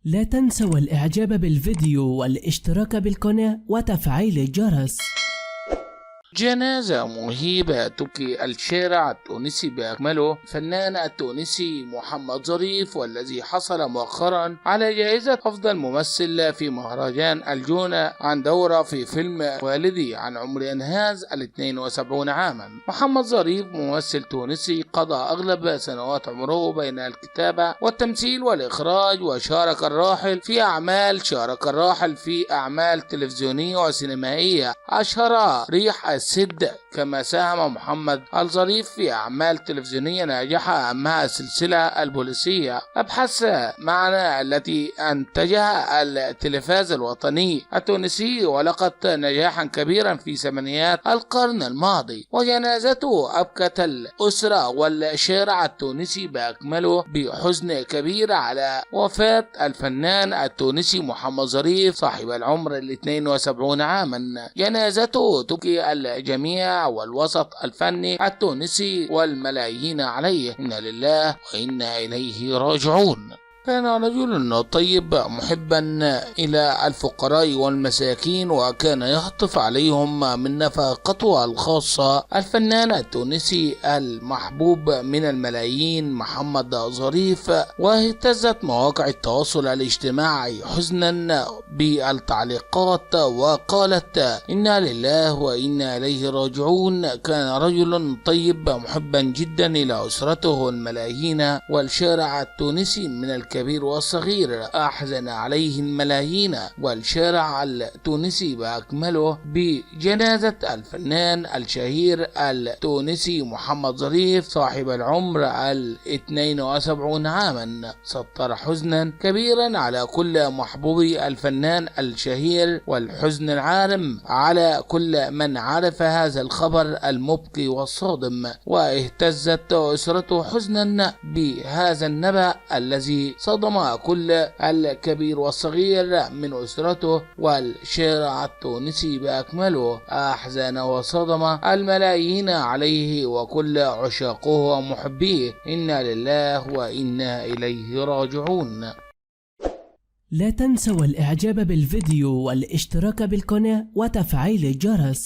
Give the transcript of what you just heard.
لا تنسوا الإعجاب بالفيديو والاشتراك بالقناة وتفعيل الجرس. جنازة مهيبة تبكي الشارع التونسي بأكمله. الفنان التونسي محمد ظريف، والذي حصل مؤخرا على جائزة أفضل ممثل في مهرجان الجونة عن دورة في فيلم والدي عن عمر انهاز 72 عاما. محمد ظريف ممثل تونسي قضى أغلب سنوات عمره بين الكتابة والتمثيل والإخراج، وشارك الراحل في أعمال تلفزيونية وسينمائية أشهرها ريح السد. كما ساهم محمد الظريف في أعمال تلفزيونية ناجحة، أهمها السلسلة البوليسية أبحث معنا التي أنتجها التلفاز الوطني التونسي، ولقت نجاحا كبيرا في ثمانينات القرن الماضي. وجنازته أبكت الأسرة والشارع التونسي بأكمله بحزن كبير على وفاة الفنان التونسي محمد ظريف صاحب العمر 72 عاما. جنازته تبكي الجميع والوسط الفني التونسي والملايين عليه. إنا لله وإنا إليه راجعون. كان رجل طيب محبا إلى الفقراء والمساكين، وكان يهطف عليهم من نفقته الخاصة. الفنان التونسي المحبوب من الملايين محمد ظريف، واهتزت مواقع التواصل الاجتماعي حزنا بالتعليقات وقالت: إنا لله وإنا إليه راجعون. كان رجل طيب محبا جدا إلى أسرته الملايين والشارع التونسي من الكبير والصغير. أحزن عليه الملايين والشارع التونسي بأكمله بجنازة الفنان الشهير التونسي محمد ظريف صاحب العمر 72 عاما. سطر حزنا كبيرا على كل محبوبي الفنان الشهير، والحزن العارم على كل من عرف هذا الخبر المبكي والصادم. واهتزت أسرته حزنا بهذا النبأ الذي صدم كل الكبير والصغير من أسرته والشارع التونسي بأكمله. أحزن وصدم الملايين عليه وكل عشاقه ومحبيه. إنا لله وإنا إليه راجعون. لا تنسوا الإعجاب بالفيديو والاشتراك بالقناة وتفعيل الجرس.